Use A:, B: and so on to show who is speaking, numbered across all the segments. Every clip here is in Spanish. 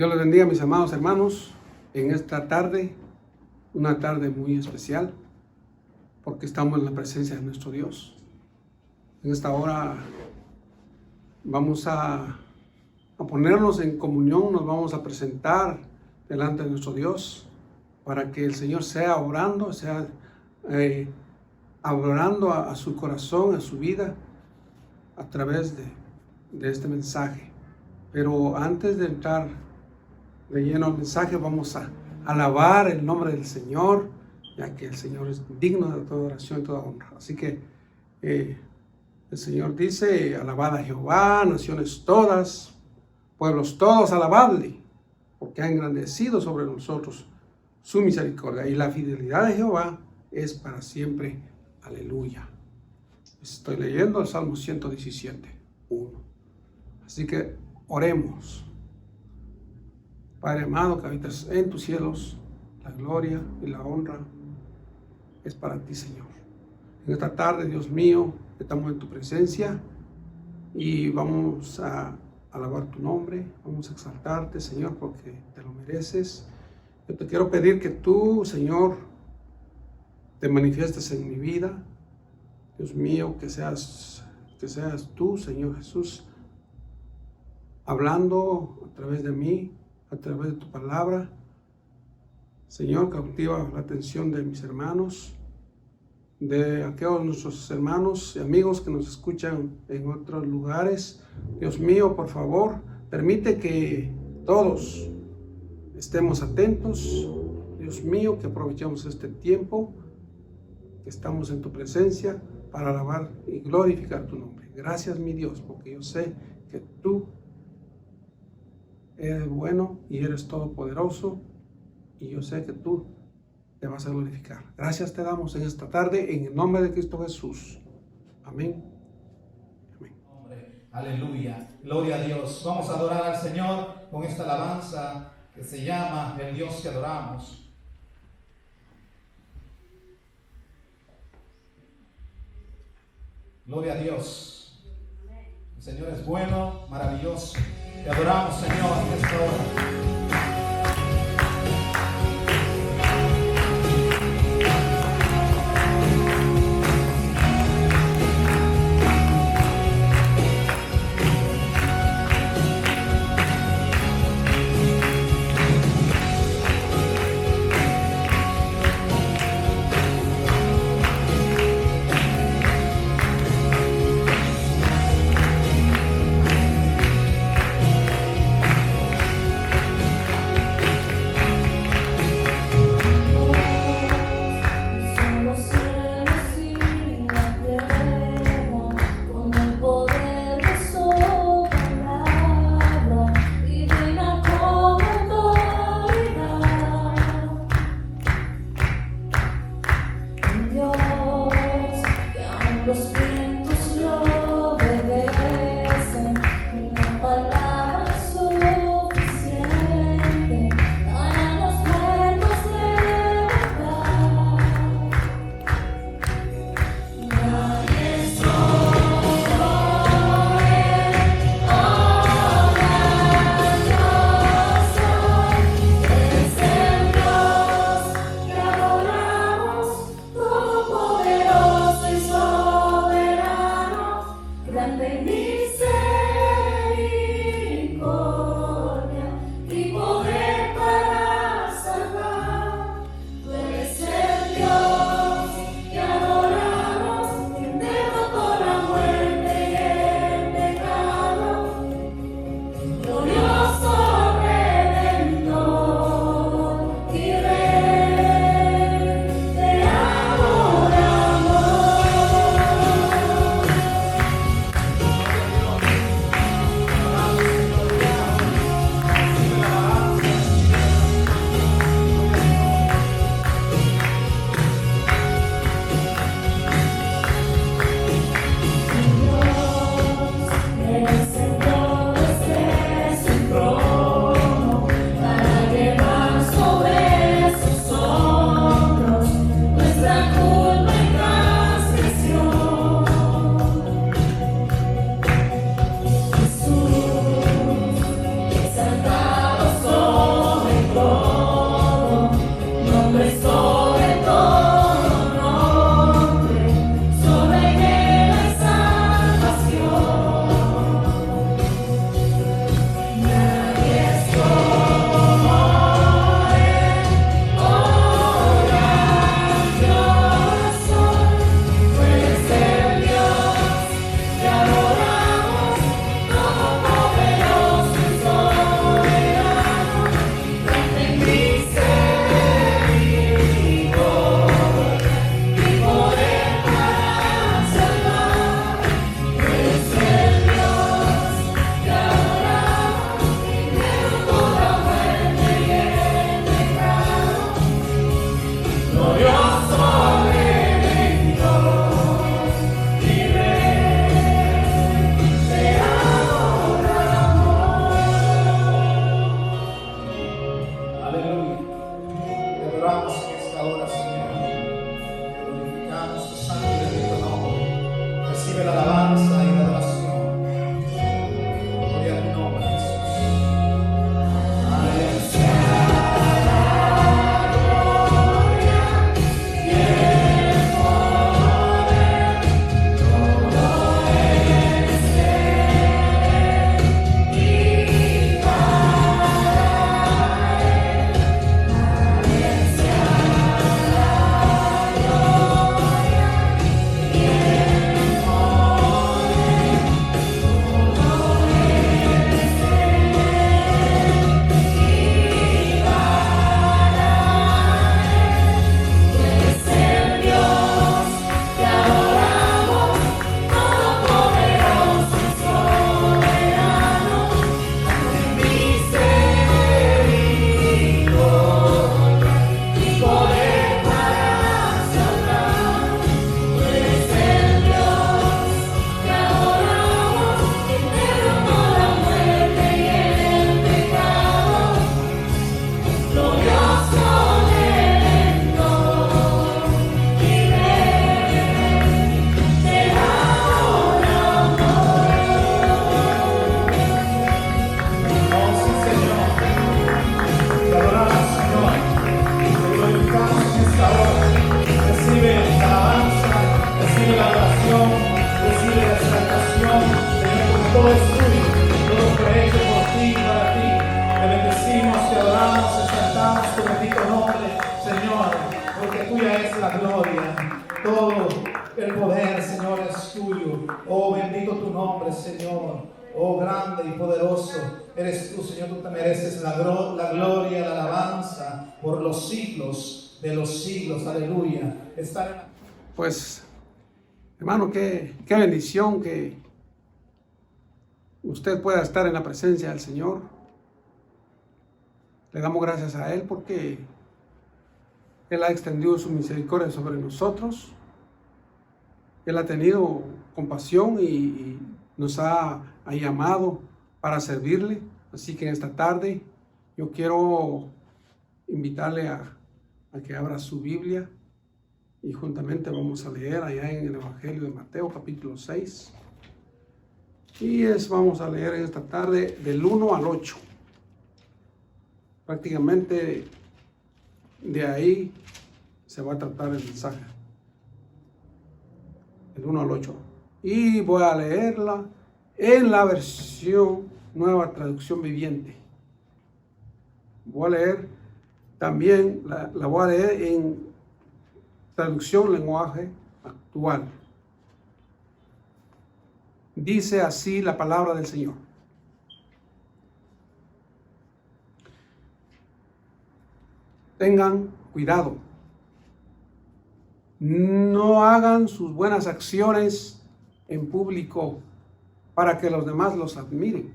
A: Dios les bendiga, mis amados hermanos, en esta tarde, una tarde muy especial, porque estamos en la presencia de nuestro Dios. En esta hora vamos a ponernos en comunión, nos vamos a presentar delante de nuestro Dios, para que el Señor sea obrando, hablando a su corazón, a su vida, a través de este mensaje. Pero antes de entrar de lleno al mensaje, vamos a alabar el nombre del Señor, ya que el Señor es digno de toda oración y toda honra. Así que el Señor dice: alabad a Jehová, naciones todas, pueblos todos, alabadle, porque ha engrandecido sobre nosotros su misericordia, y la fidelidad de Jehová es para siempre. Aleluya. Estoy leyendo el Salmo 117, 1. Así que oremos. Padre amado, que habitas en tus cielos, la gloria y la honra es para ti, Señor. En esta tarde, Dios mío, estamos en tu presencia y vamos a alabar tu nombre, vamos a exaltarte, Señor, porque te lo mereces. Yo te quiero pedir que tú, Señor, te manifiestes en mi vida. Dios mío, que seas tú, Señor Jesús, hablando a través de mí, a través de tu palabra. Señor, cautiva la atención de mis hermanos, de aquellos nuestros hermanos y amigos que nos escuchan en otros lugares. Dios mío, por favor, permite que todos estemos atentos. Dios mío, que aprovechemos este tiempo que estamos en tu presencia para alabar y glorificar tu nombre. Gracias, mi Dios, porque yo sé que tú eres bueno y eres todopoderoso, y yo sé que tú te vas a glorificar. Gracias te damos en esta tarde, en el nombre de Cristo Jesús. Amén. Amén.
B: Aleluya. Gloria a Dios. Vamos a adorar al Señor con esta alabanza que se llama El Dios que adoramos. Gloria a Dios. El Señor es bueno, maravilloso. Te adoramos, Señor, en esta hora. recibe la alabanza y la adoración. Gloria a tu nombre, Jesús. Eres tú, Señor, tú te mereces la gloria, la alabanza por los siglos de los siglos. Aleluya.
A: Pues, hermano, qué bendición que usted pueda estar en la presencia del Señor. Le damos gracias a Él porque Él ha extendido su misericordia sobre nosotros. Él ha tenido compasión y nos ha llamado para servirle. Así que en esta tarde yo quiero invitarle a que abra su Biblia y juntamente vamos a leer allá en el Evangelio de Mateo capítulo 6 y vamos a leer en esta tarde del 1 al 8. Prácticamente de ahí se va a tratar el mensaje, del 1 al 8, y voy a leerla en la versión Nueva Traducción Viviente. Voy a leer también, la voy a leer en traducción lenguaje actual. Dice así la palabra del Señor. Tengan cuidado. No hagan sus buenas acciones en público para que los demás los admiren,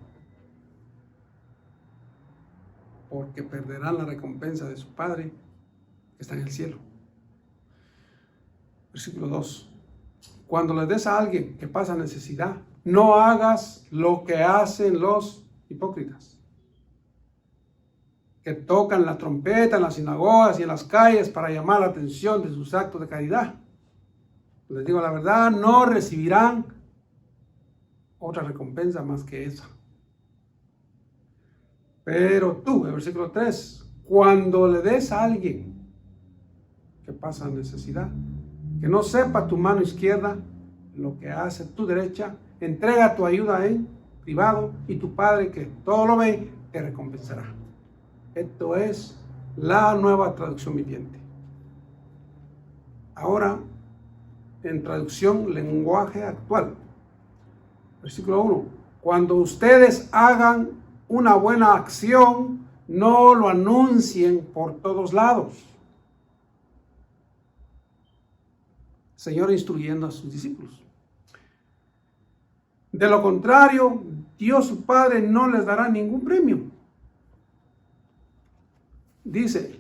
A: porque perderán la recompensa de su Padre que está en el cielo. Versículo 2. Cuando le des a alguien que pasa necesidad, no hagas lo que hacen los hipócritas, que tocan la trompeta en las sinagogas y en las calles para llamar la atención de sus actos de caridad. Les digo la verdad, no recibirán otra recompensa más que esa. Pero tú, el versículo 3, cuando le des a alguien que pasa necesidad, que no sepa tu mano izquierda lo que hace tu derecha, entrega tu ayuda en privado y tu Padre que todo lo ve te recompensará. Esto es la Nueva Traducción Viviente. Ahora, en traducción lenguaje actual. Versículo 1. Cuando ustedes hagan una buena acción, no lo anuncien por todos lados. Señor instruyendo a sus discípulos. De lo contrario, Dios su Padre no les dará ningún premio. Dice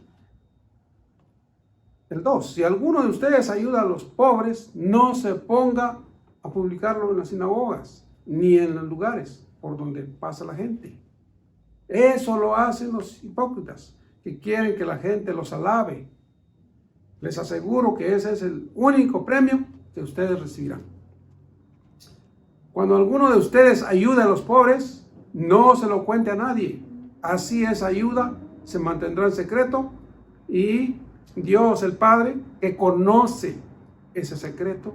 A: el 2, si alguno de ustedes ayuda a los pobres, no se ponga a publicarlo en las sinagogas, ni en los lugares por donde pasa la gente. Eso lo hacen los hipócritas, que quieren que la gente los alabe. Les aseguro que ese es el único premio que ustedes recibirán. Cuando alguno de ustedes ayuda a los pobres, no se lo cuente a nadie. Así esa ayuda se mantendrá en secreto y Dios el Padre, que conoce ese secreto,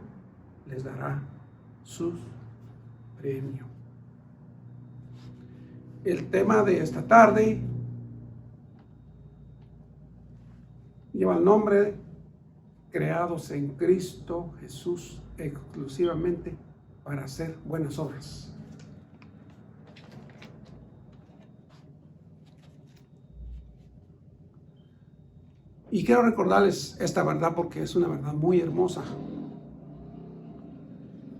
A: les dará su premio. El tema de esta tarde lleva el nombre creados en Cristo Jesús exclusivamente para hacer buenas obras. Y quiero recordarles esta verdad porque es una verdad muy hermosa.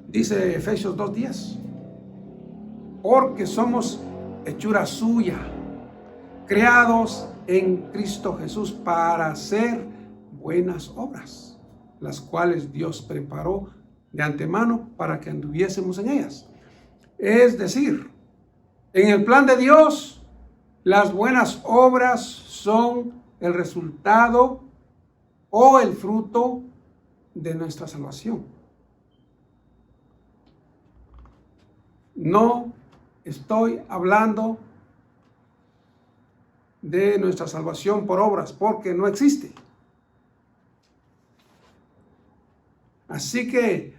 A: Dice Efesios 2:10, porque somos hechura suya, creados en Cristo Jesús para hacer buenas obras, las cuales Dios preparó de antemano para que anduviésemos en ellas. Es decir, en el plan de Dios, las buenas obras son el resultado o el fruto de nuestra salvación. No estoy hablando de nuestra salvación por obras, porque no existe. Así que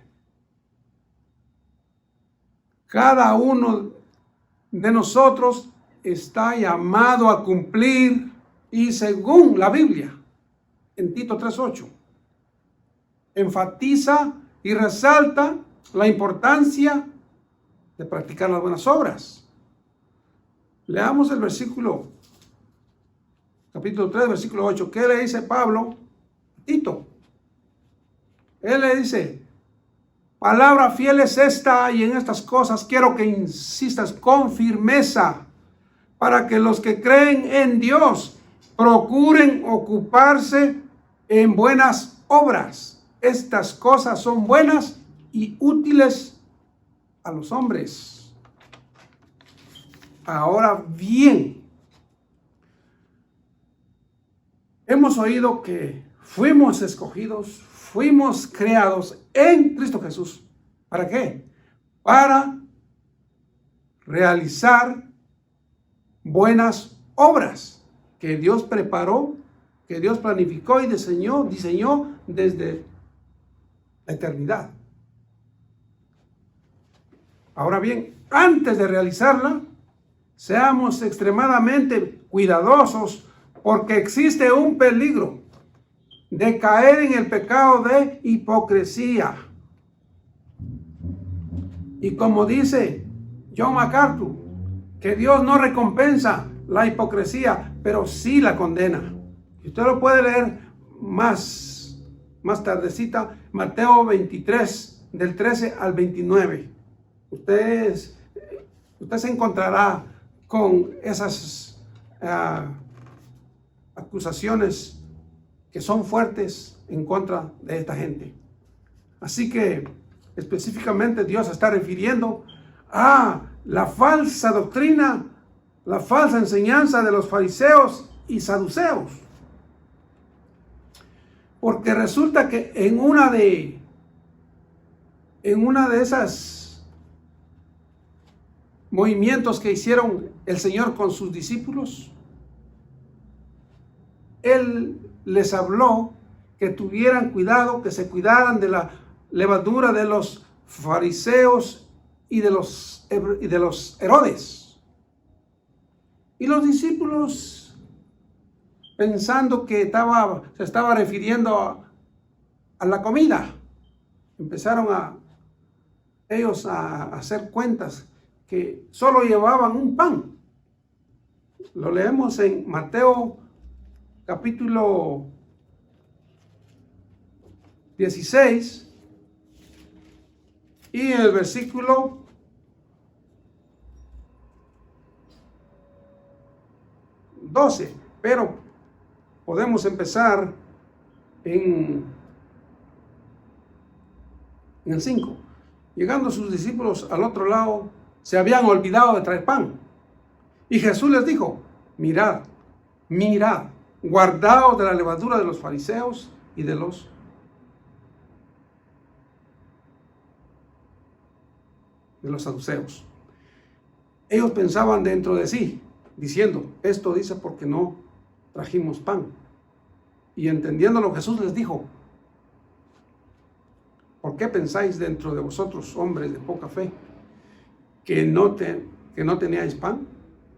A: cada uno de nosotros está llamado a cumplir, y según la Biblia, en Tito 3:8, enfatiza y resalta la importancia de practicar las buenas obras. Leamos el versículo, capítulo 3, versículo 8. ¿Qué le dice Pablo a Tito? Él le dice: palabra fiel es esta, y en estas cosas quiero que insistas con firmeza, para que los que creen en Dios procuren ocuparse en buenas obras. Estas cosas son buenas y útiles a los hombres. Ahora bien, hemos oído que fuimos escogidos, fuimos creados en Cristo Jesús. ¿Para qué? Para realizar buenas obras que Dios preparó, que Dios planificó y diseñó desde la eternidad. Ahora bien, antes de realizarla, seamos extremadamente cuidadosos, porque existe un peligro de caer en el pecado de hipocresía. Y como dice John MacArthur, que Dios no recompensa la hipocresía, pero sí la condena. Y usted lo puede leer más tardecita, Mateo 23, del 13 al 29. Usted se encontrará con esas acusaciones que son fuertes en contra de esta gente. Así que específicamente Dios se está refiriendo a la falsa doctrina, la falsa enseñanza de los fariseos y saduceos. Porque resulta que en una de esas movimientos que hicieron el Señor con sus discípulos, Él les habló que tuvieran cuidado, que se cuidaran de la levadura de los fariseos y de los Herodes. Y los discípulos, pensando que se estaba refiriendo a la comida, empezaron ellos a hacer cuentas que solo llevaban un pan. Lo leemos en Mateo capítulo 16 y el versículo 12, pero podemos empezar en el 5. Llegando sus discípulos al otro lado, se habían olvidado de traer pan. Y Jesús les dijo: mirad, guardaos de la levadura de los fariseos y de los de los saduceos. Ellos pensaban dentro de sí, diciendo, esto dice porque no trajimos pan. Y entendiéndolo, Jesús les dijo, ¿por qué pensáis dentro de vosotros, hombres de poca fe, que no teníais pan?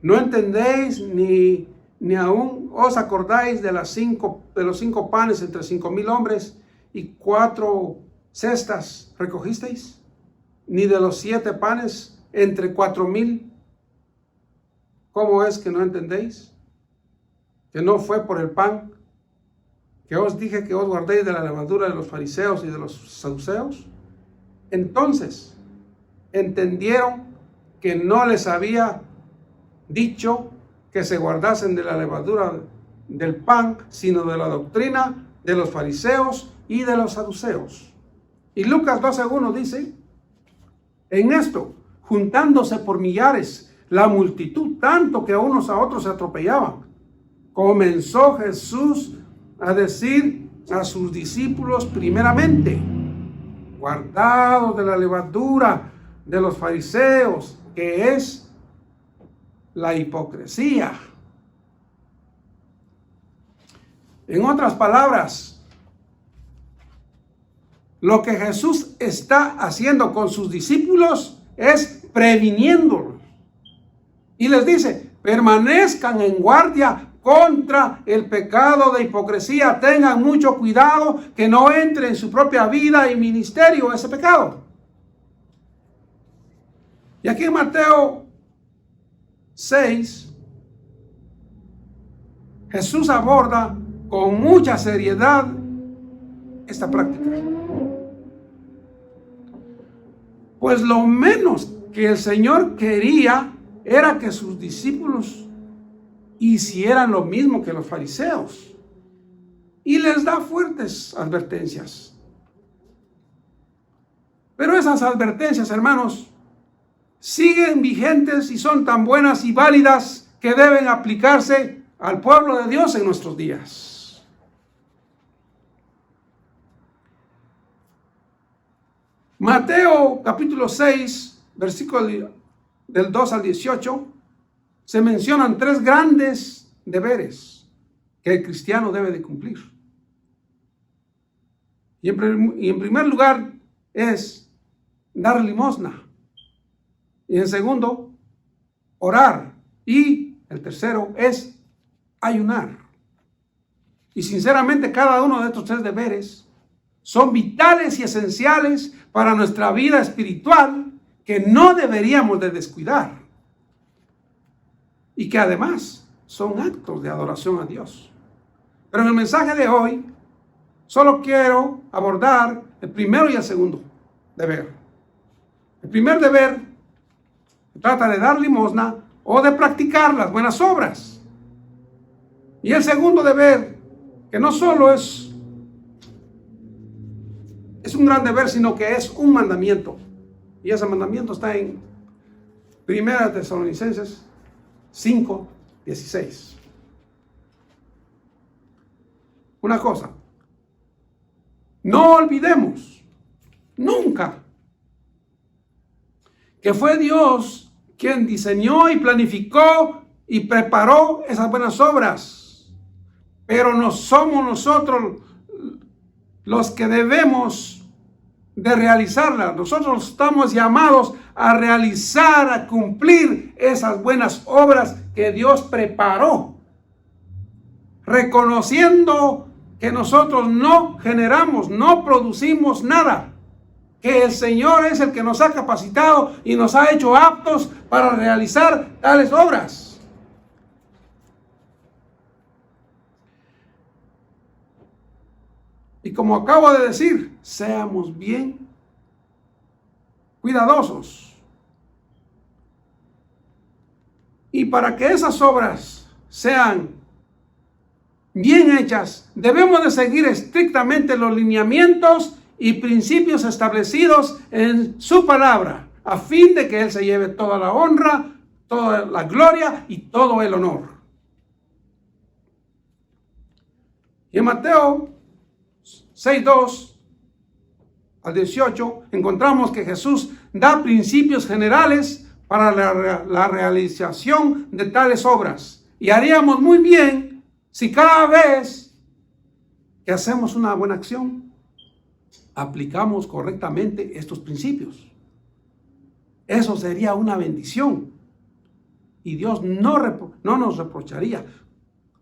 A: ¿No entendéis ni aún os acordáis de los 5 panes entre 5,000 hombres y 4 cestas recogisteis? ¿Ni de los 7 panes entre 4,000? ¿Cómo es que no entendéis? ¿Que no fue por el pan que os dije que os guardéis de la levadura de los fariseos y de los saduceos? Entonces entendieron que no les había dicho que se guardasen de la levadura del pan, sino de la doctrina de los fariseos y de los saduceos. Y Lucas 12:1 dice, en esto, juntándose por millares la multitud, tanto que unos a otros se atropellaban, comenzó Jesús a decir a sus discípulos primeramente, guardados de la levadura de los fariseos, que es la hipocresía. En otras palabras, lo que Jesús está haciendo con sus discípulos es previniéndolos. Y les dice, permanezcan en guardia contra el pecado de hipocresía. Tengan mucho cuidado que no entre en su propia vida y ministerio ese pecado. Y aquí en Mateo 6, Jesús aborda con mucha seriedad esta práctica. Pues lo menos que el Señor quería era que sus discípulos hicieran lo mismo que los fariseos. Y les da fuertes advertencias. Pero esas advertencias, hermanos, siguen vigentes y son tan buenas y válidas que deben aplicarse al pueblo de Dios en nuestros días. Mateo capítulo 6, versículo del 2 al 18, se mencionan 3 grandes deberes que el cristiano debe de cumplir. Y en primer lugar es dar limosna. Y en segundo, orar. Y el tercero es ayunar. Y sinceramente cada uno de estos 3 deberes son vitales y esenciales para nuestra vida espiritual que no deberíamos de descuidar. Y que además son actos de adoración a Dios. Pero en el mensaje de hoy solo quiero abordar el primero y el segundo deber. El primer deber trata de dar limosna o de practicar las buenas obras. Y el segundo deber, que no solo es un gran deber, sino que es un mandamiento. Y ese mandamiento está en 1 Tesalonicenses 5:16. Una cosa, no olvidemos nunca que fue Dios quien diseñó y planificó y preparó esas buenas obras. Pero no somos nosotros los que debemos de realizarlas. Nosotros estamos llamados a realizar, a cumplir esas buenas obras que Dios preparó. Reconociendo que nosotros no generamos, no producimos nada. Que el Señor es el que nos ha capacitado y nos ha hecho aptos para realizar tales obras. Y como acabo de decir, seamos bien cuidadosos. Y para que esas obras sean bien hechas, debemos de seguir estrictamente los lineamientos y principios establecidos en su palabra, a fin de que Él se lleve toda la honra, toda la gloria y todo el honor. Y en Mateo 6:2 al 18, encontramos que Jesús da principios generales para la realización de tales obras. Y haríamos muy bien si cada vez que hacemos una buena acción, aplicamos correctamente estos principios. Eso sería una bendición. Y Dios no nos reprocharía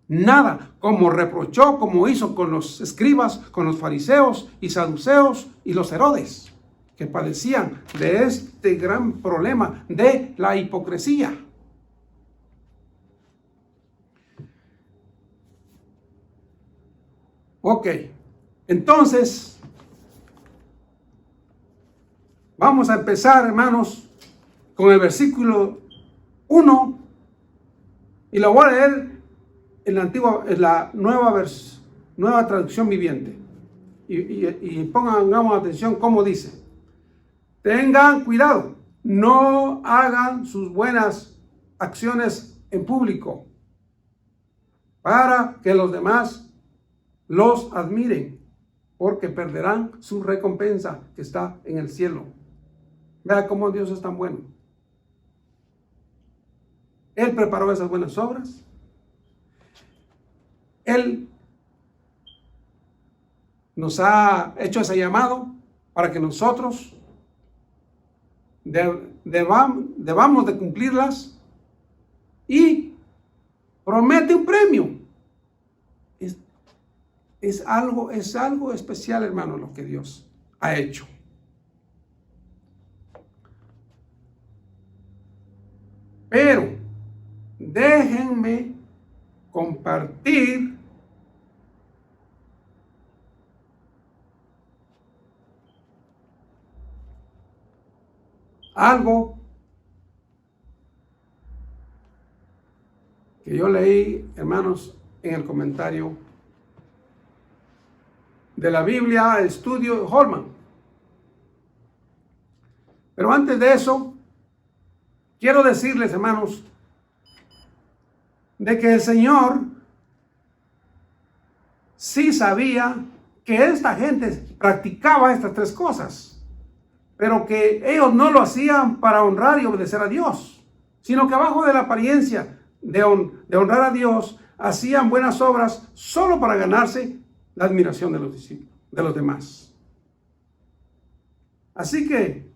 A: nada, como hizo con los escribas, con los fariseos y saduceos y los Herodes, que padecían de este gran problema de la hipocresía. Ok, entonces vamos a empezar, hermanos, con el versículo 1, y lo voy a leer en la nueva traducción viviente. Y pongamos atención cómo dice: tengan cuidado, no hagan sus buenas acciones en público para que los demás los admiren, porque perderán su recompensa que está en el cielo. Vea cómo Dios es tan bueno. Él preparó esas buenas obras. Él nos ha hecho ese llamado para que nosotros debamos de cumplirlas, y promete un premio. Es algo especial, hermano, lo que Dios ha hecho. Pero déjenme compartir algo que yo leí, hermanos, en el comentario de la Biblia, estudio Holman. Pero antes de eso, quiero decirles, hermanos, de que el Señor sí sabía que esta gente practicaba estas tres cosas, pero que ellos no lo hacían para honrar y obedecer a Dios, sino que bajo de la apariencia de honrar a Dios, hacían buenas obras solo para ganarse la admiración de los discípulos, de los demás. Así que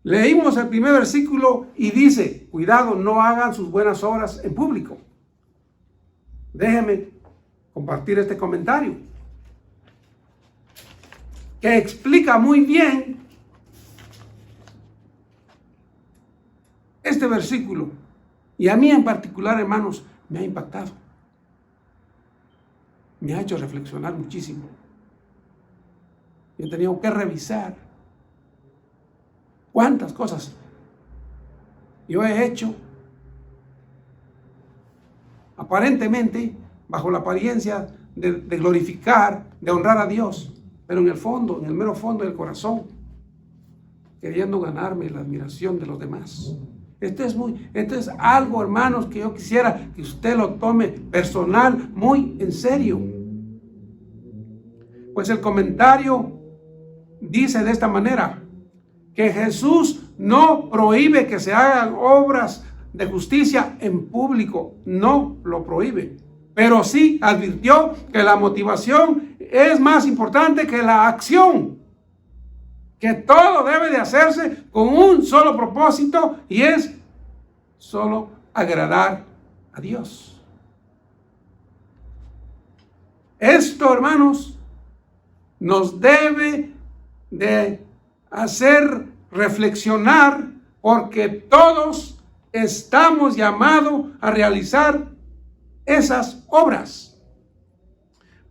A: leímos el primer versículo y dice: cuidado, no hagan sus buenas obras en público. Déjenme compartir este comentario que explica muy bien este versículo, y a mí en particular, hermanos, me ha impactado, me ha hecho reflexionar muchísimo. Yo he tenido que revisar cuántas cosas yo he hecho aparentemente bajo la apariencia de glorificar, de honrar a Dios, pero en el fondo, en el mero fondo del corazón, queriendo ganarme la admiración de los demás. Esto es algo, hermanos, que yo quisiera que usted lo tome personal, muy en serio. Pues el comentario dice de esta manera: que Jesús no prohíbe que se hagan obras de justicia en público, no lo prohíbe, pero sí advirtió que la motivación es más importante que la acción, que todo debe de hacerse con un solo propósito, y es solo agradar a Dios. Esto, hermanos, nos debe de hacer reflexionar, porque todos estamos llamados a realizar esas obras.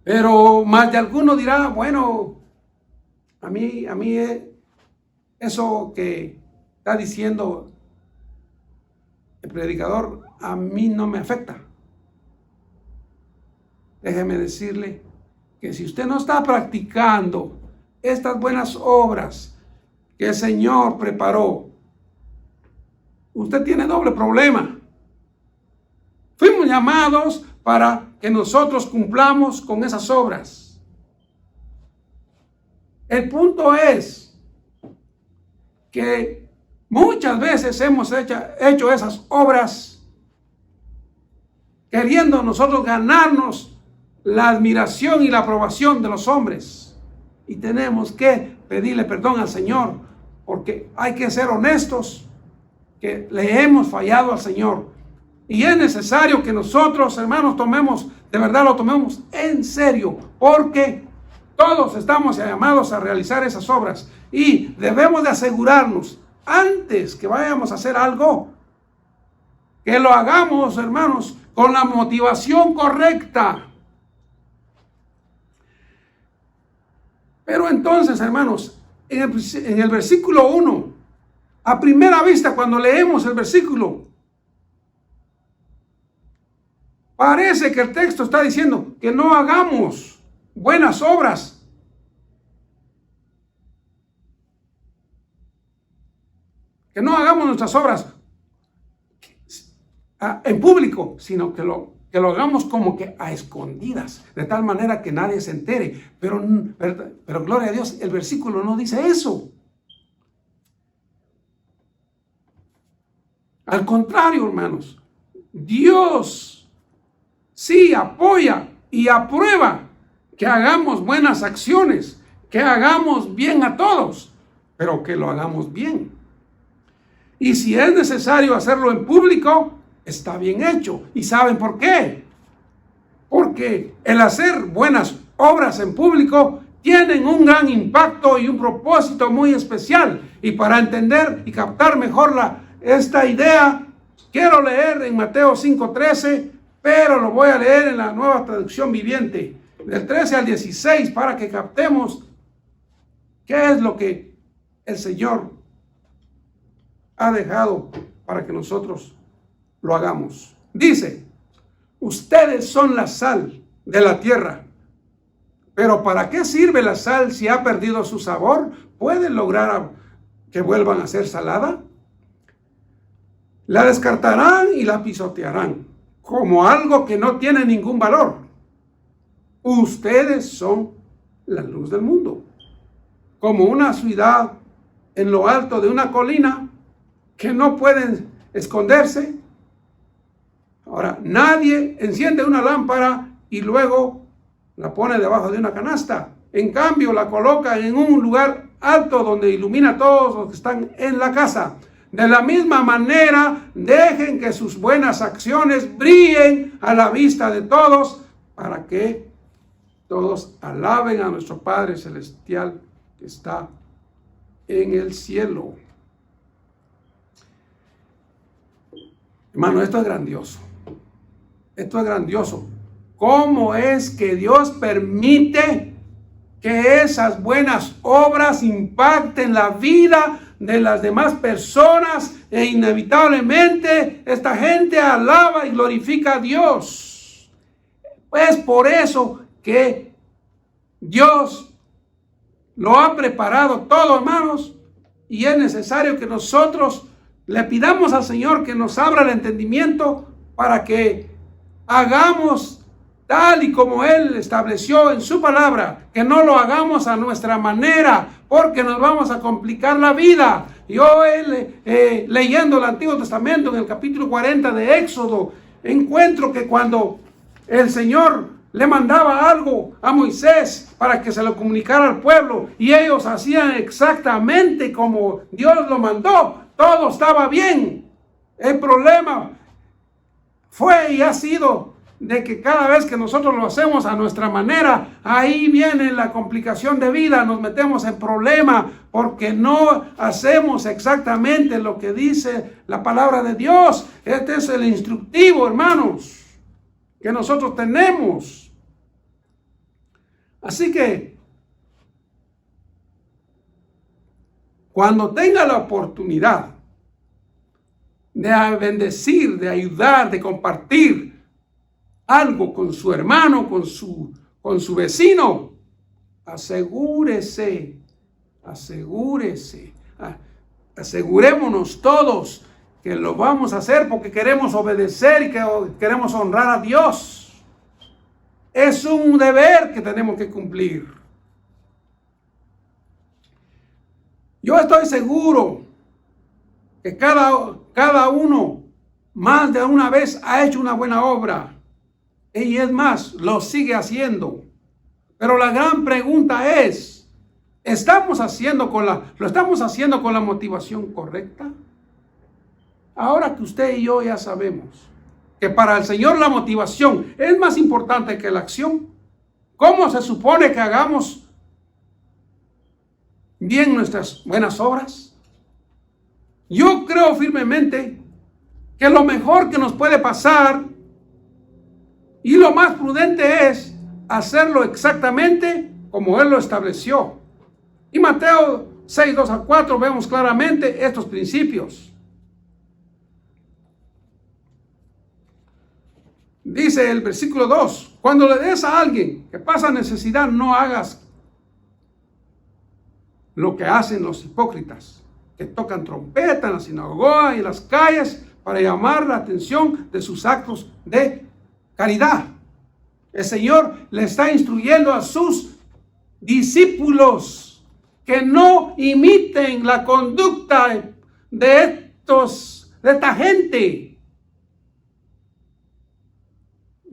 A: Pero más de alguno dirá: bueno, a mí eso que está diciendo el predicador a mí no me afecta. Déjeme decirle que si usted no está practicando estas buenas obras que el Señor preparó, usted tiene doble problema. Fuimos llamados para que nosotros cumplamos con esas obras. El punto es que muchas veces hemos hecho esas obras queriendo nosotros ganarnos la admiración y la aprobación de los hombres. Y tenemos que pedirle perdón al Señor, porque hay que ser honestos que le hemos fallado al Señor. Y es necesario que nosotros, hermanos, de verdad lo tomemos en serio, porque todos estamos llamados a realizar esas obras y debemos de asegurarnos antes que vayamos a hacer algo, que lo hagamos, hermanos, con la motivación correcta. Pero entonces, hermanos, en el versículo 1, a primera vista, cuando leemos el versículo, parece que el texto está diciendo que no hagamos buenas obras. Que no hagamos nuestras obras en público, sino que lo hagamos como que a escondidas, de tal manera que nadie se entere. Pero gloria a Dios, el versículo no dice eso. Al contrario, hermanos, Dios sí apoya y aprueba que hagamos buenas acciones, que hagamos bien a todos, pero que lo hagamos bien. Y si es necesario hacerlo en público, está bien hecho. ¿Y saben por qué? Porque el hacer buenas obras en público tienen un gran impacto y un propósito muy especial. Y para entender y captar mejor esta idea, quiero leer en Mateo 5:13, pero lo voy a leer en la Nueva Traducción Viviente, del 13 al 16, para que captemos qué es lo que el Señor ha dejado para que nosotros lo hagamos. Dice: ustedes son la sal de la tierra, pero ¿para qué sirve la sal si ha perdido su sabor? ¿Pueden lograr que vuelvan a ser salada? La descartarán y la pisotearán como algo que no tiene ningún valor. Ustedes son la luz del mundo, como una ciudad en lo alto de una colina que no pueden esconderse. Ahora, nadie enciende una lámpara y luego la pone debajo de una canasta. En cambio, la coloca en un lugar alto donde ilumina a todos los que están en la casa. De la misma manera, dejen que sus buenas acciones brillen a la vista de todos, para que todos alaben a nuestro Padre Celestial que está en el cielo. Hermano, esto es grandioso. Esto es grandioso. ¿Cómo es que Dios permite que esas buenas obras impacten la vida de las demás personas e inevitablemente esta gente alaba y glorifica a Dios? Es por eso que Dios lo ha preparado todo, hermanos, y es necesario que nosotros le pidamos al Señor que nos abra el entendimiento para que hagamos tal y como Él estableció en su palabra, que no lo hagamos a nuestra manera, porque nos vamos a complicar la vida. Yo leyendo el Antiguo Testamento en el capítulo 40 de Éxodo, encuentro que cuando el Señor le mandaba algo a Moisés para que se lo comunicara al pueblo y ellos hacían exactamente como Dios lo mandó, todo estaba bien. El problema fue y ha sido de que cada vez que nosotros lo hacemos a nuestra manera, ahí viene la complicación de vida, nos metemos en problema porque no hacemos exactamente lo que dice la palabra de Dios. Este es el instructivo, hermanos, que nosotros tenemos. Así que, cuando tenga la oportunidad de bendecir, de ayudar, de compartir algo con su hermano, con su vecino, asegurémonos todos que lo vamos a hacer porque queremos obedecer y que queremos honrar a Dios. Es un deber que tenemos que cumplir. Yo estoy seguro que cada uno más de una vez ha hecho una buena obra. Y es más, lo sigue haciendo. Pero la gran pregunta es, ¿lo estamos haciendo con la motivación correcta? Ahora que usted y yo ya sabemos que para el Señor la motivación es más importante que la acción, ¿cómo se supone que hagamos bien nuestras buenas obras? Yo creo firmemente que lo mejor que nos puede pasar y lo más prudente es hacerlo exactamente como Él lo estableció. Y Mateo 6, 2 al 4 vemos claramente estos principios. Dice el versículo 2, cuando le des a alguien que pasa necesidad, no hagas lo que hacen los hipócritas, que tocan trompeta en la sinagoga y en las calles para llamar la atención de sus actos de caridad. El Señor le está instruyendo a sus discípulos que no imiten la conducta de esta gente.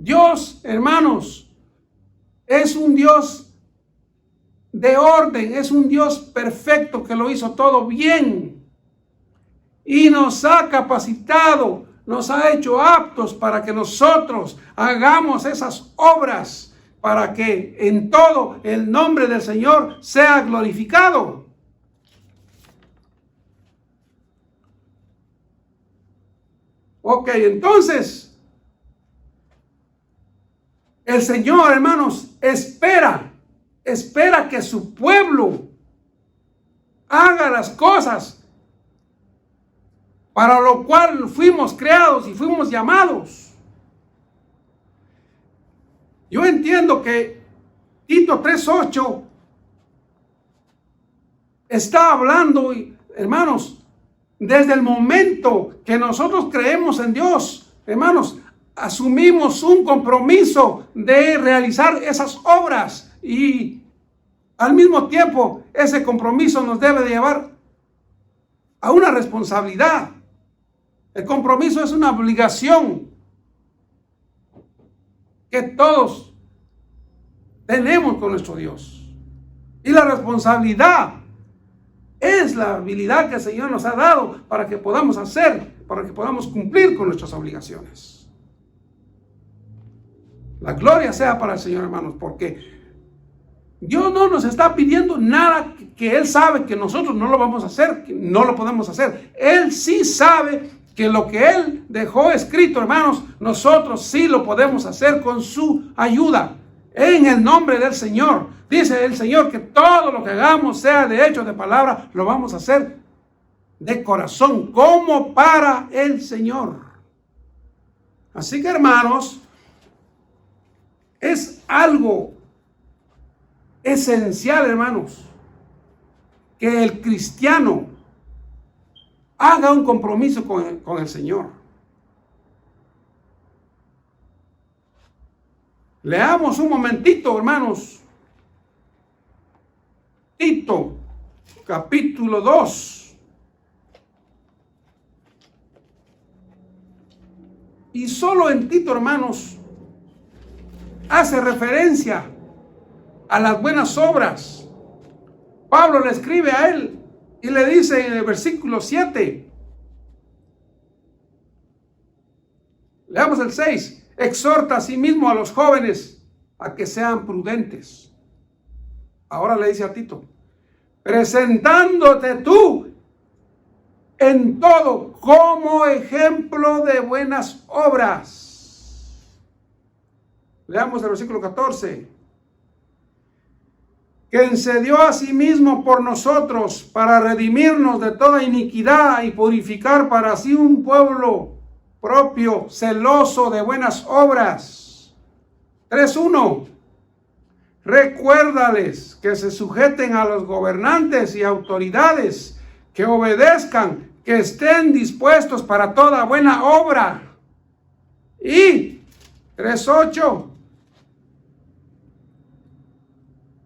A: Dios, hermanos, es un Dios de orden, es un Dios perfecto que lo hizo todo bien y nos ha capacitado, nos ha hecho aptos para que nosotros hagamos esas obras para que en todo el nombre del Señor sea glorificado. Ok, entonces el Señor, hermanos, espera que su pueblo haga las cosas para lo cual fuimos creados y fuimos llamados. Yo entiendo que Tito 3:8 está hablando, hermanos, desde el momento que nosotros creemos en Dios, hermanos, asumimos un compromiso de realizar esas obras y al mismo tiempo ese compromiso nos debe de llevar a una responsabilidad. El compromiso es una obligación que todos tenemos con nuestro Dios. Y la responsabilidad es la habilidad que el Señor nos ha dado para que podamos cumplir con nuestras obligaciones. La gloria sea para el Señor, hermanos, porque Dios no nos está pidiendo nada que Él sabe que nosotros no lo vamos a hacer, que no lo podemos hacer. Él sí sabe que lo que Él dejó escrito, hermanos, nosotros sí lo podemos hacer con su ayuda. En el nombre del Señor. Dice el Señor que todo lo que hagamos, sea de hecho, de palabra, lo vamos a hacer de corazón, como para el Señor. Así que, hermanos, es algo esencial, hermanos, que el cristiano haga un compromiso con el Señor. Leamos un momentito, hermanos, Tito, capítulo 2. Y solo en Tito, hermanos, hace referencia a las buenas obras. Pablo le escribe a él y le dice en el versículo 7. Leamos el 6. Exhorta a sí mismo a los jóvenes a que sean prudentes. Ahora le dice a Tito, presentándote tú en todo como ejemplo de buenas obras. Leamos el versículo 14. Quien se dio a sí mismo por nosotros para redimirnos de toda iniquidad y purificar para sí un pueblo propio, celoso de buenas obras. 3:1. Recuérdales que se sujeten a los gobernantes y autoridades, que obedezcan, que estén dispuestos para toda buena obra. Y 3:8.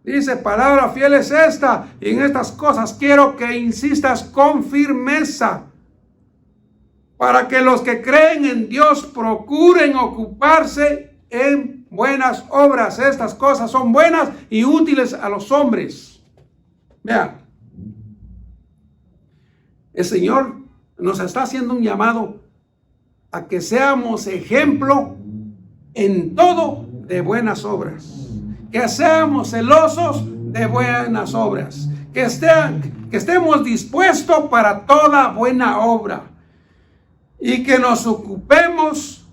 A: Dice, palabra fiel es esta, y en estas cosas quiero que insistas con firmeza, para que los que creen en Dios procuren ocuparse en buenas obras. Estas cosas son buenas y útiles a los hombres. Vean, el Señor nos está haciendo un llamado a que seamos ejemplo en todo de buenas obras. Que seamos celosos de buenas obras. Que estemos dispuestos para toda buena obra. Y que nos ocupemos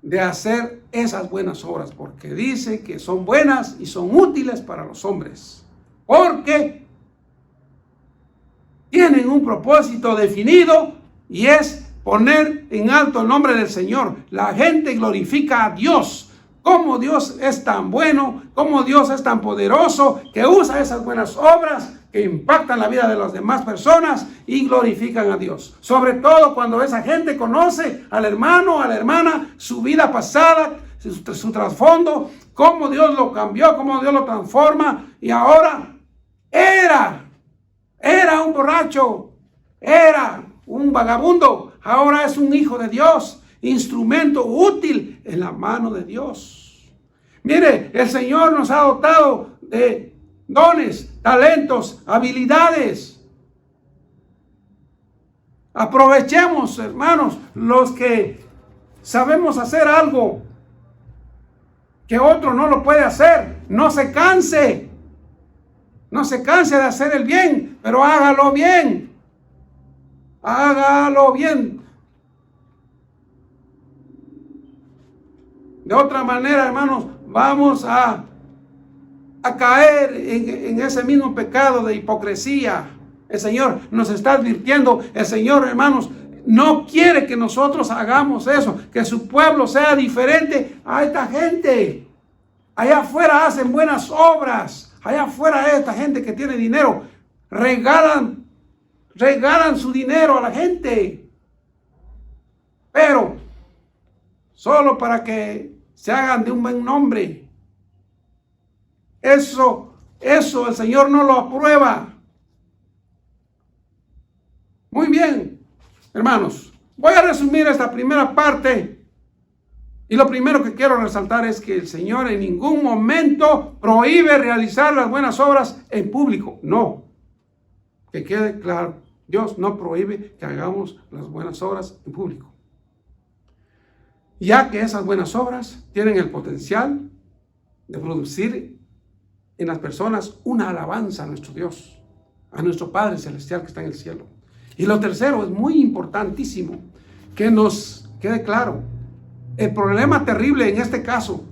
A: de hacer esas buenas obras. Porque dice que son buenas y son útiles para los hombres. Porque tienen un propósito definido y es poner en alto el nombre del Señor. La gente glorifica a Dios. Cómo Dios es tan bueno, cómo Dios es tan poderoso, que usa esas buenas obras que impactan la vida de las demás personas y glorifican a Dios. Sobre todo cuando esa gente conoce al hermano, a la hermana, su vida pasada, su trasfondo, cómo Dios lo cambió, cómo Dios lo transforma, y ahora era un borracho, era un vagabundo, ahora es un hijo de Dios, instrumento útil en la mano de Dios. Mire, el Señor nos ha dotado de dones, talentos, habilidades. Aprovechemos, hermanos, los que sabemos hacer algo que otro no lo puede hacer. No se canse de hacer el bien, pero hágalo bien. Hágalo bien. De otra manera, hermanos, vamos a caer en ese mismo pecado de hipocresía. El Señor nos está advirtiendo. El Señor, hermanos, no quiere que nosotros hagamos eso, que su pueblo sea diferente a esta gente. Allá afuera hacen buenas obras. Allá afuera esta gente que tiene dinero, regalan su dinero a la gente. Pero solo para que se hagan de un buen nombre. Eso el Señor no lo aprueba. Muy bien, hermanos. Voy a resumir esta primera parte. Y lo primero que quiero resaltar es que el Señor en ningún momento prohíbe realizar las buenas obras en público. No. Que quede claro. Dios no prohíbe que hagamos las buenas obras en público, ya que esas buenas obras tienen el potencial de producir en las personas una alabanza a nuestro Dios, a nuestro Padre Celestial que está en el cielo. Y lo tercero, es muy importantísimo que nos quede claro, el problema terrible en este caso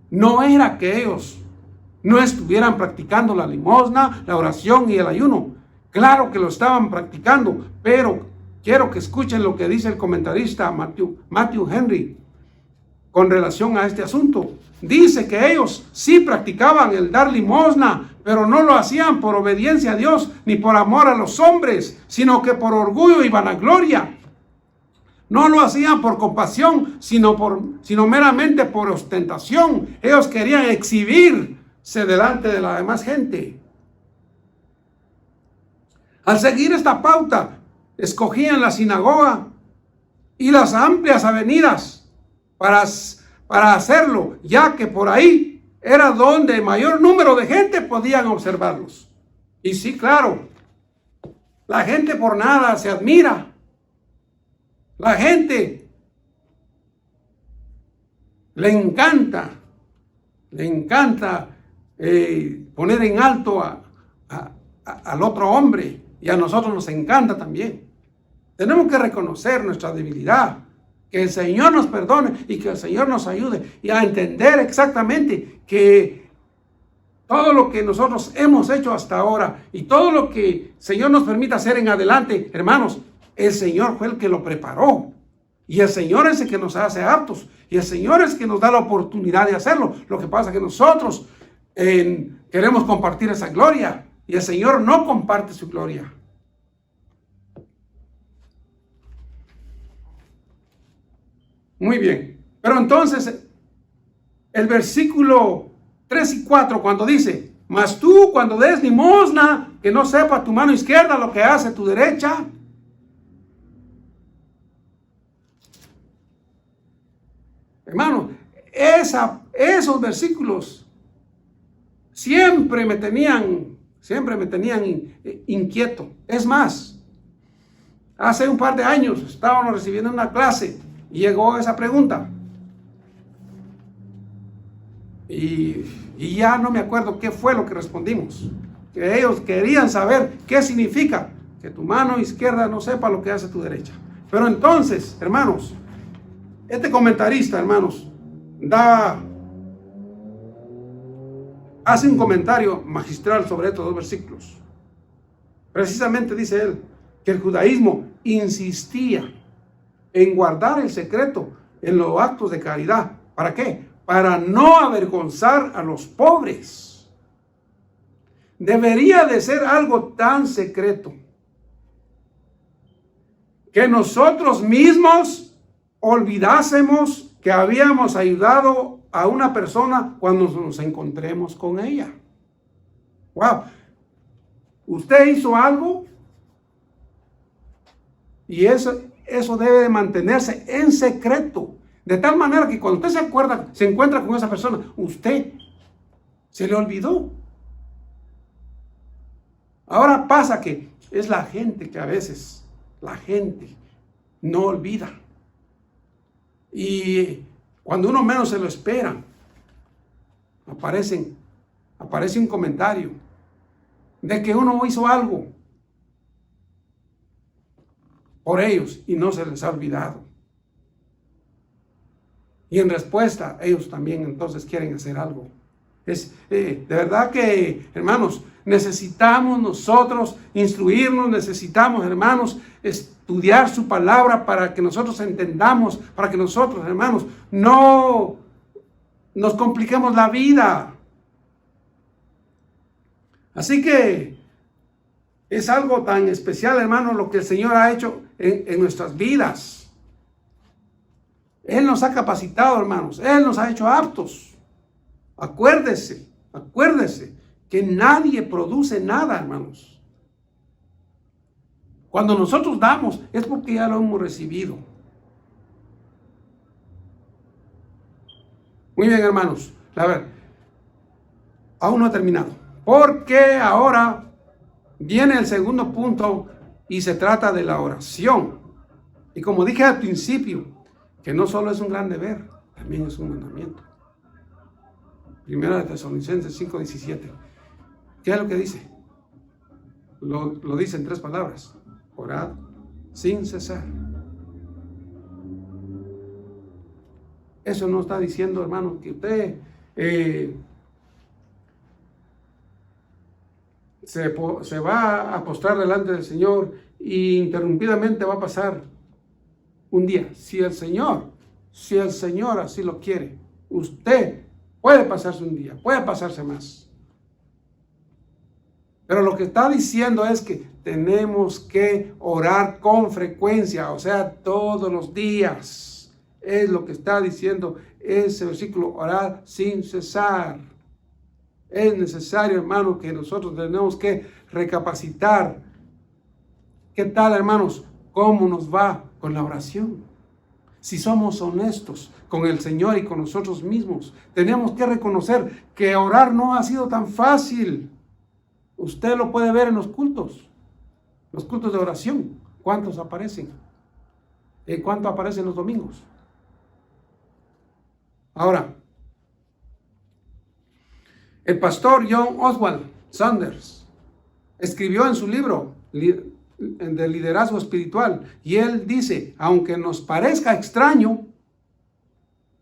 A: no era que ellos no estuvieran practicando la limosna, la oración y el ayuno. Claro que lo estaban practicando, pero quiero que escuchen lo que dice el comentarista Matthew Henry con relación a este asunto. Dice que ellos sí practicaban el dar limosna, pero no lo hacían por obediencia a Dios ni por amor a los hombres, sino que por orgullo y vanagloria. No lo hacían por compasión, sino meramente por ostentación. Ellos querían exhibirse delante de la demás gente. Al seguir esta pauta, escogían la sinagoga y las amplias avenidas para hacerlo, ya que por ahí era donde mayor número de gente podían observarlos. Y sí, claro, la gente por nada se admira. La gente le encanta poner en alto al otro hombre, y a nosotros nos encanta también. Tenemos que reconocer nuestra debilidad, que el Señor nos perdone y que el Señor nos ayude y a entender exactamente que todo lo que nosotros hemos hecho hasta ahora y todo lo que el Señor nos permita hacer en adelante, hermanos, el Señor fue el que lo preparó. Y el Señor es el que nos hace aptos. Y el Señor es el que nos da la oportunidad de hacerlo. Lo que pasa es que nosotros queremos compartir esa gloria. Y el Señor no comparte su gloria. Muy bien. Pero entonces, el versículo 3 y 4, cuando dice, Mas tú, cuando des limosna, que no sepa tu mano izquierda lo que hace tu derecha. Hermano, esos versículos siempre me tenían inquieto. Es más, hace un par de años estábamos recibiendo una clase y llegó esa pregunta. Y ya no me acuerdo qué fue lo que respondimos. Que ellos querían saber qué significa que tu mano izquierda no sepa lo que hace tu derecha. Pero entonces, hermanos, este comentarista, hermanos, hace un comentario magistral sobre estos dos versículos. Precisamente dice él que el judaísmo insistía en guardar el secreto en los actos de caridad. ¿Para qué? Para no avergonzar a los pobres. Debería de ser algo tan secreto que nosotros mismos olvidásemos que habíamos ayudado a una persona cuando nos encontremos con ella. Wow. Usted hizo algo y eso debe de mantenerse en secreto. De tal manera que cuando usted se encuentra con esa persona, usted se le olvidó. Ahora pasa que es la gente que a veces, la gente no olvida. Y cuando uno menos se lo espera, aparece un comentario de que uno hizo algo por ellos y no se les ha olvidado. Y en respuesta, ellos también entonces quieren hacer algo. De verdad que, hermanos, necesitamos nosotros instruirnos, necesitamos, hermanos, estudiar su palabra para que nosotros entendamos, para que nosotros, hermanos, no nos compliquemos la vida. Así que es algo tan especial, hermanos, lo que el Señor ha hecho en nuestras vidas. Él nos ha capacitado, hermanos. Él nos ha hecho aptos. Acuérdese que nadie produce nada, hermanos. Cuando nosotros damos, es porque ya lo hemos recibido. Muy bien, hermanos. A ver, aún no he terminado. Porque ahora viene el segundo punto y se trata de la oración. Y como dije al principio, que no solo es un gran deber, también es un mandamiento. Primera de Tesalonicenses 5:17. ¿Qué es lo que dice? Lo dice en 3 palabras. Orad sin cesar. Eso no está diciendo, hermano, que usted se va a postrar delante del Señor e interrumpidamente va a pasar un día. Si el Señor así lo quiere, usted puede pasarse un día, puede pasarse más. Pero lo que está diciendo es que tenemos que orar con frecuencia, o sea, todos los días. Es lo que está diciendo ese versículo, orar sin cesar. Es necesario, hermano, que nosotros tenemos que recapacitar. ¿Qué tal, hermanos? ¿Cómo nos va con la oración? Si somos honestos con el Señor y con nosotros mismos, tenemos que reconocer que orar no ha sido tan fácil. Usted lo puede ver en los cultos de oración. ¿Cuántos aparecen? ¿Cuánto aparecen los domingos? Ahora, el pastor John Oswald Sanders escribió en su libro de liderazgo espiritual, y él dice, aunque nos parezca extraño,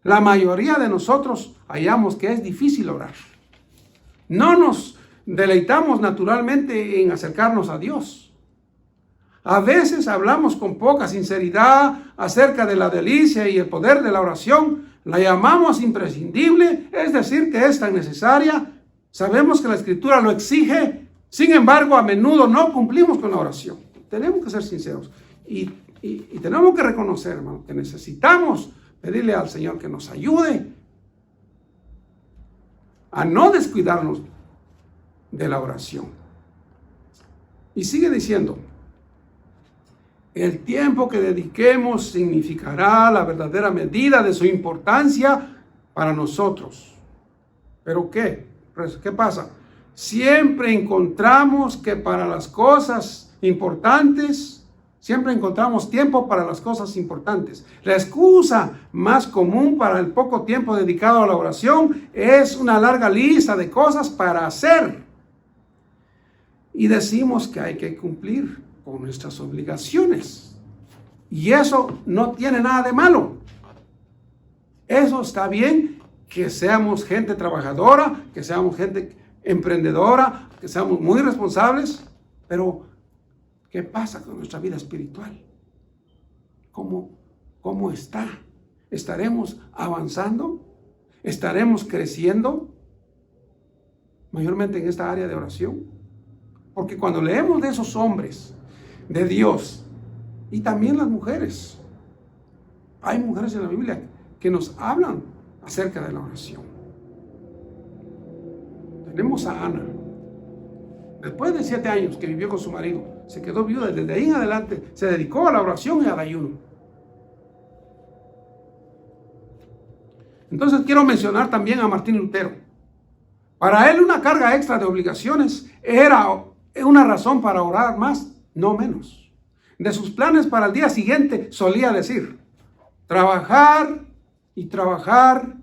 A: la mayoría de nosotros hallamos que es difícil orar. No nos deleitamos naturalmente en acercarnos a Dios. A veces hablamos con poca sinceridad acerca de la delicia y el poder de la oración. La llamamos imprescindible, es decir, que es tan necesaria. Sabemos que la Escritura lo exige. Sin embargo, a menudo no cumplimos con la oración. Tenemos que ser sinceros y tenemos que reconocer, hermano, que necesitamos pedirle al Señor que nos ayude a no descuidarnos de la oración. Y sigue diciendo, el tiempo que dediquemos significará la verdadera medida de su importancia para nosotros. ¿Pero qué? ¿Qué pasa? Siempre encontramos que para las cosas importantes, siempre encontramos tiempo para las cosas importantes. La excusa más común para el poco tiempo dedicado a la oración es una larga lista de cosas para hacer. Y decimos que hay que cumplir con nuestras obligaciones. Y eso no tiene nada de malo. Eso está bien, que seamos gente trabajadora, que seamos gente emprendedora, que seamos muy responsables, pero ¿qué pasa con nuestra vida espiritual? ¿Cómo está? ¿Estaremos avanzando? ¿Estaremos creciendo? Mayormente en esta área de oración. Porque cuando leemos de esos hombres de Dios, y también las mujeres, hay mujeres en la Biblia que nos hablan acerca de la oración. Tenemos a Ana. Después de 7 años que vivió con su marido, se quedó viuda. Desde ahí en adelante se dedicó a la oración y al ayuno. Entonces quiero mencionar también a Martín Lutero. Para él una carga extra de obligaciones era una razón para orar más, no menos. De sus planes para el día siguiente solía decir, trabajar y trabajar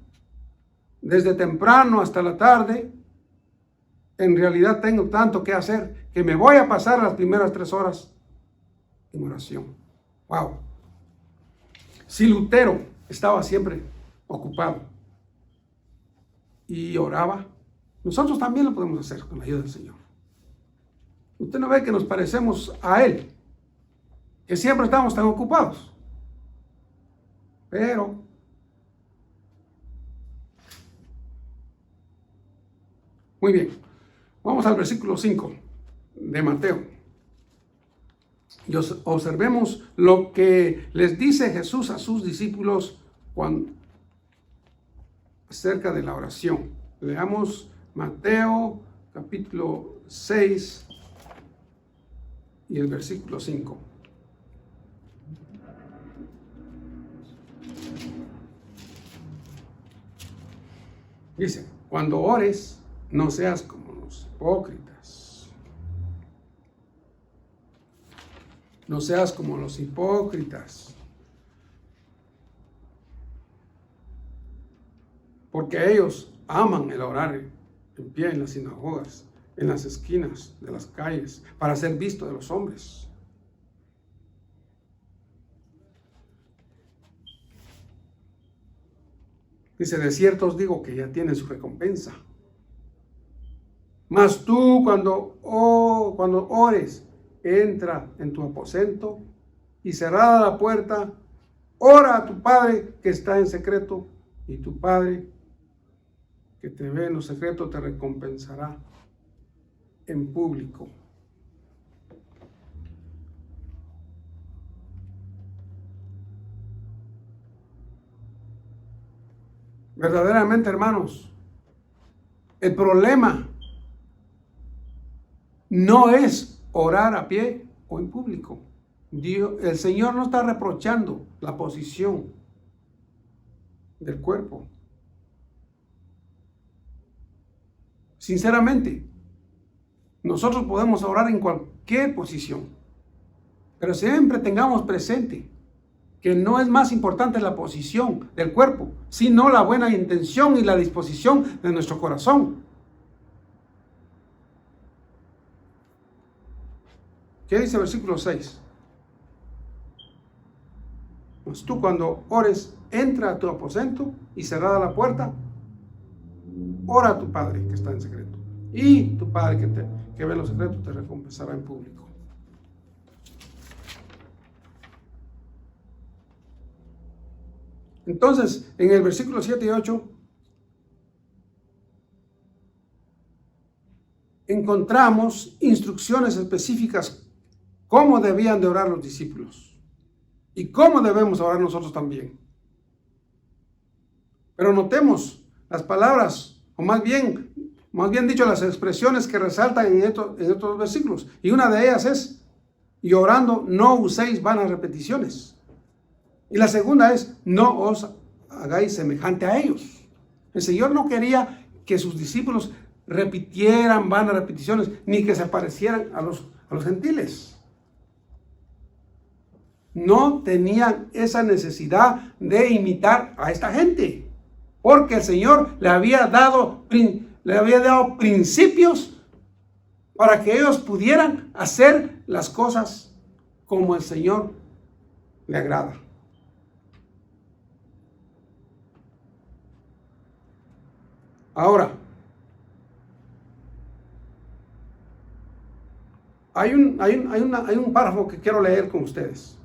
A: desde temprano hasta la tarde. En realidad tengo tanto que hacer que me voy a pasar las primeras 3 horas en oración. Wow. Si Lutero estaba siempre ocupado y oraba, nosotros también lo podemos hacer con la ayuda del Señor. Usted no ve que nos parecemos a Él, que siempre estamos tan ocupados. Pero muy bien, vamos al versículo 5 de Mateo. Y observemos lo que les dice Jesús a sus discípulos acerca de la oración. Leamos Mateo capítulo 6 y el versículo 5. Dice, cuando ores, no seas como los hipócritas. No seas como los hipócritas. Porque ellos aman el orar en pie en las sinagogas, en las esquinas de las calles, para ser visto de los hombres. Dice, de cierto os digo que ya tienen su recompensa. Mas tú cuando ores, entra en tu aposento y cerrada la puerta, ora a tu Padre que está en secreto, y tu Padre que te ve en lo secreto te recompensará en público. Verdaderamente, hermanos, el problema no es orar a pie o en público. El Señor no está reprochando la posición del cuerpo. Sinceramente, nosotros podemos orar en cualquier posición, pero siempre tengamos presente que no es más importante la posición del cuerpo, sino la buena intención y la disposición de nuestro corazón. ¿Qué dice el versículo 6? Pues tú cuando ores, entra a tu aposento y cerrada la puerta, ora a tu Padre que está en secreto. Y tu Padre que ve en los secretos te recompensará en público. Entonces, en el versículo 7 y 8, encontramos instrucciones específicas cómo debían de orar los discípulos y cómo debemos orar nosotros también. Pero notemos las palabras, o más bien más bien dicho, las expresiones que resaltan en estos versículos. Y una de ellas es, y orando, no uséis vanas repeticiones. Y la segunda es, no os hagáis semejante a ellos. El Señor no quería que sus discípulos repitieran vanas repeticiones, ni que se parecieran a los gentiles. No tenían esa necesidad de imitar a esta gente, porque el Señor le había dado principios para que ellos pudieran hacer las cosas como el Señor le agrada. Ahora, hay un párrafo que quiero leer con ustedes.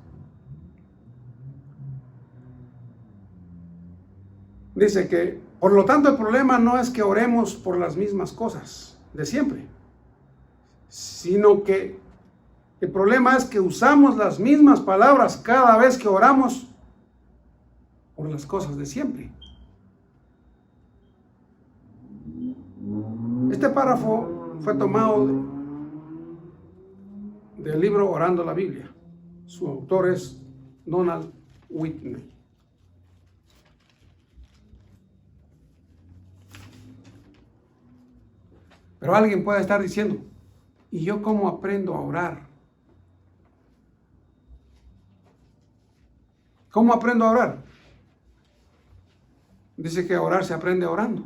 A: Dice que, por lo tanto, el problema no es que oremos por las mismas cosas de siempre, sino que el problema es que usamos las mismas palabras cada vez que oramos por las cosas de siempre. Este párrafo fue tomado del libro Orando la Biblia. Su autor es Donald Whitney. Pero alguien puede estar diciendo, ¿y yo cómo aprendo a orar? ¿Cómo aprendo a orar? Dice que a orar se aprende orando.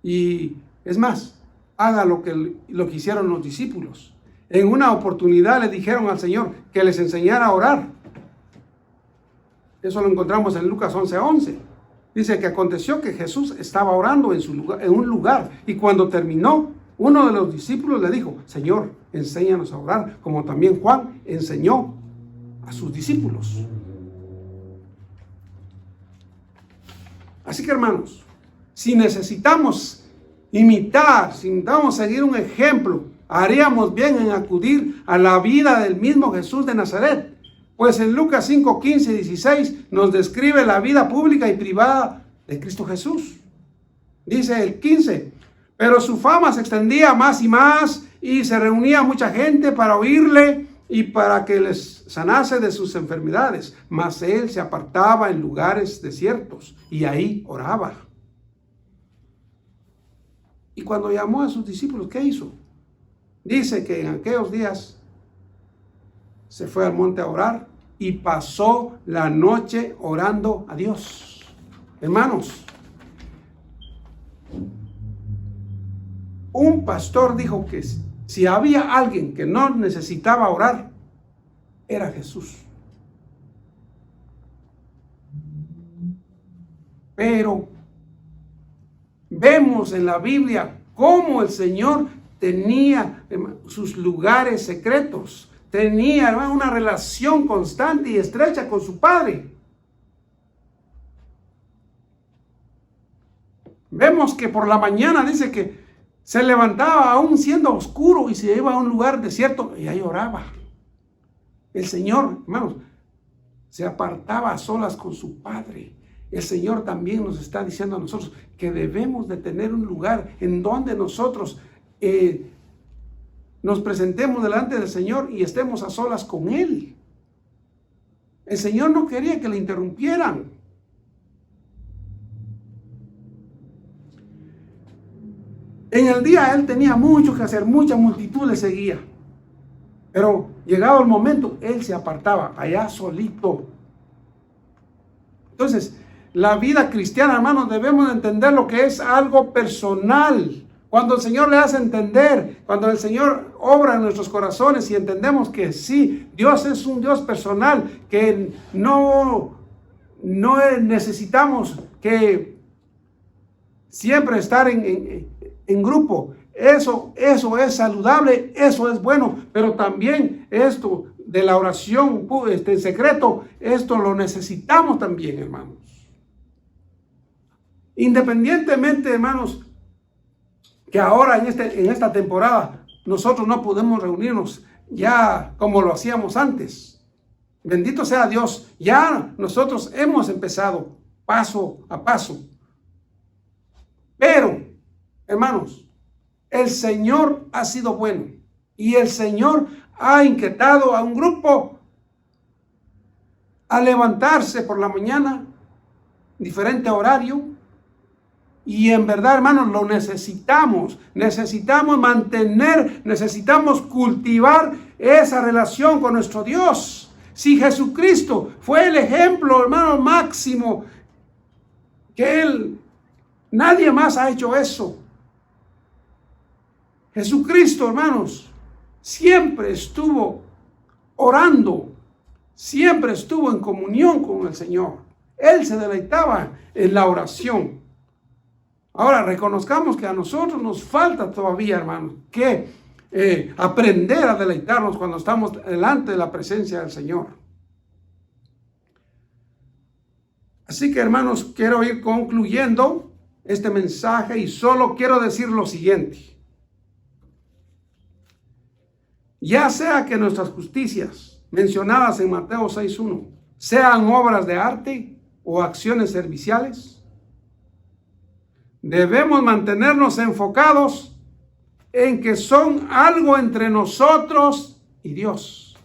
A: Y es más, haga lo que hicieron los discípulos. En una oportunidad le dijeron al Señor que les enseñara a orar. Eso lo encontramos en Lucas 11:11. Dice que aconteció que Jesús estaba orando en un lugar, y cuando terminó, uno de los discípulos le dijo, Señor, enséñanos a orar, como también Juan enseñó a sus discípulos. Así que, hermanos, si necesitamos imitar, si necesitamos seguir un ejemplo, haríamos bien en acudir a la vida del mismo Jesús de Nazaret. Pues en Lucas 5, 15 y 16 nos describe la vida pública y privada de Cristo Jesús. Dice el 15, pero su fama se extendía más y más y se reunía mucha gente para oírle y para que les sanase de sus enfermedades. Mas él se apartaba en lugares desiertos y ahí oraba. Y cuando llamó a sus discípulos, ¿qué hizo? Dice que en aquellos días se fue al monte a orar y pasó la noche orando a Dios. Hermanos, un pastor dijo que si había alguien que no necesitaba orar, era Jesús. Pero vemos en la Biblia cómo el Señor tenía sus lugares secretos. Tenía, hermano, una relación constante y estrecha con su Padre. Vemos que por la mañana dice que se levantaba aún siendo oscuro y se iba a un lugar desierto y ahí oraba. El Señor, hermanos, se apartaba a solas con su Padre. El Señor también nos está diciendo a nosotros que debemos de tener un lugar en donde nosotros nos presentemos delante del Señor y estemos a solas con Él. El Señor no quería que le interrumpieran. En el día Él tenía mucho que hacer, mucha multitud le seguía. Pero llegado el momento, Él se apartaba allá solito. Entonces, la vida cristiana, hermanos, debemos entender lo que es algo personal. Cuando el Señor le hace entender, cuando el Señor obra en nuestros corazones y entendemos que sí, Dios es un Dios personal, que no necesitamos que siempre estar en grupo. Eso es saludable, eso es bueno, pero también esto de la oración en secreto, esto lo necesitamos también, hermanos. Independientemente, hermanos, que ahora en esta temporada nosotros no podemos reunirnos ya como lo hacíamos antes. Bendito sea Dios, ya nosotros hemos empezado paso a paso. Pero, hermanos, el Señor ha sido bueno y el Señor ha inquietado a un grupo a levantarse por la mañana, diferente horario, y en verdad, hermanos, lo necesitamos mantener, necesitamos cultivar esa relación con nuestro Dios. Si Jesucristo fue el ejemplo, hermano, máximo, que nadie más ha hecho eso. Jesucristo, hermanos, siempre estuvo orando, siempre estuvo en comunión con el Señor. Él se deleitaba en la oración. Ahora, reconozcamos que a nosotros nos falta todavía, hermanos, que aprender a deleitarnos cuando estamos delante de la presencia del Señor. Así que, hermanos, quiero ir concluyendo este mensaje y solo quiero decir lo siguiente. Ya sea que nuestras justicias mencionadas en Mateo 6:1 sean obras de arte o acciones serviciales, debemos mantenernos enfocados en que son algo entre nosotros y Dios,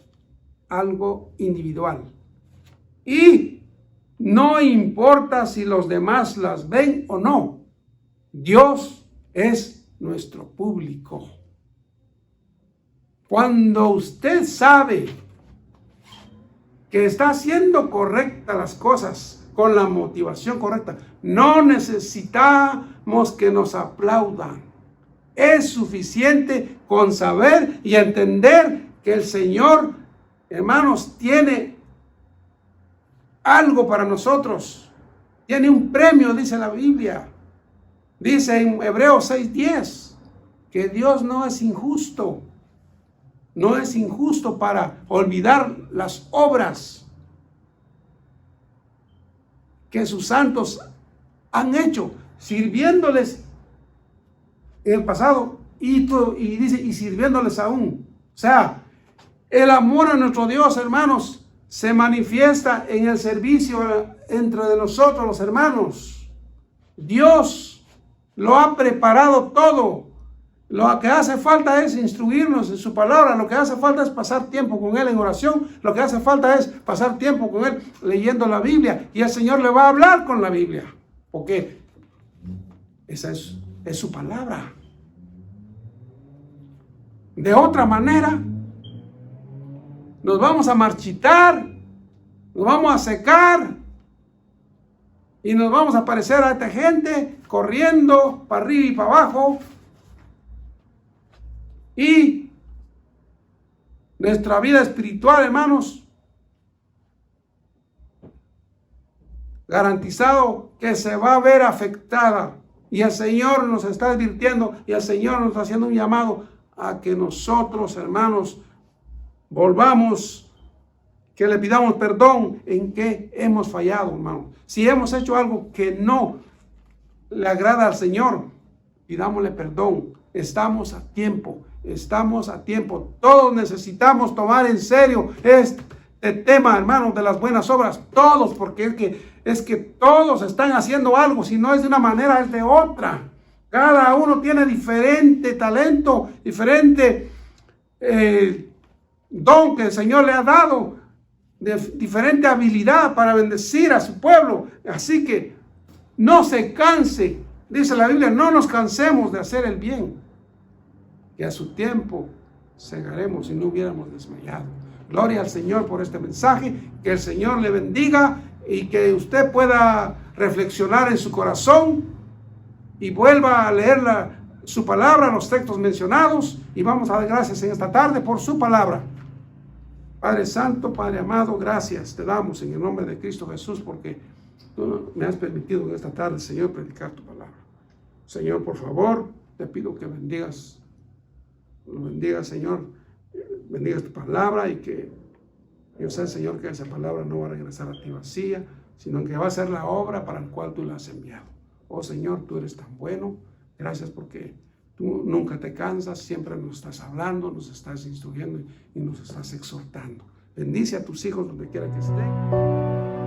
A: algo individual. Y no importa si los demás las ven o no, Dios es nuestro público. Cuando usted sabe que está haciendo correctas las cosas, con la motivación correcta, no necesitamos que nos aplaudan. Es suficiente con saber y entender que el Señor, hermanos, tiene algo para nosotros. Tiene un premio, dice la Biblia. Dice en Hebreos 6:10 que Dios no es injusto. No es injusto para olvidar las obras que sus santos han hecho, sirviéndoles en el pasado y dice, y sirviéndoles aún. O sea, el amor a nuestro Dios, hermanos, se manifiesta en el servicio entre de nosotros, los hermanos. Dios lo ha preparado todo. Lo que hace falta es instruirnos en su palabra. Lo que hace falta es pasar tiempo con Él en oración. Lo que hace falta es pasar tiempo con Él leyendo la Biblia. Y el Señor le va a hablar con la Biblia. Porque esa es su palabra. De otra manera, nos vamos a marchitar, nos vamos a secar y nos vamos a parecer a esta gente corriendo para arriba y para abajo. Y nuestra vida espiritual, hermanos, garantizado que se va a ver afectada. Y el Señor nos está advirtiendo y el Señor nos está haciendo un llamado a que nosotros, hermanos, volvamos, que le pidamos perdón en que hemos fallado, hermanos. Si hemos hecho algo que no le agrada al Señor, pidámosle perdón. Estamos a tiempo. Estamos a tiempo. Todos necesitamos tomar en serio este tema, hermanos, de las buenas obras. Todos, porque es que todos están haciendo algo. Si no es de una manera, es de otra. Cada uno tiene diferente talento, diferente don que el Señor le ha dado, diferente habilidad para bendecir a su pueblo. Así que no se canse. Dice la Biblia, no nos cansemos de hacer el bien, que a su tiempo segaremos si no hubiéramos desmayado. Gloria al Señor por este mensaje, que el Señor le bendiga y que usted pueda reflexionar en su corazón y vuelva a leer su palabra, los textos mencionados, y vamos a dar gracias en esta tarde por su palabra. Padre Santo, Padre amado, gracias te damos en el nombre de Cristo Jesús, porque tú me has permitido en esta tarde, Señor, predicar tu palabra. Señor, por favor, te pido que bendigas, Señor, bendigas tu palabra, y que yo sé, Señor, que esa palabra no va a regresar a ti vacía, sino que va a ser la obra para la cual tú la has enviado. Oh Señor, tú eres tan bueno. Gracias porque tú nunca te cansas, siempre nos estás hablando, nos estás instruyendo y nos estás exhortando. Bendice a tus hijos donde quiera que estén.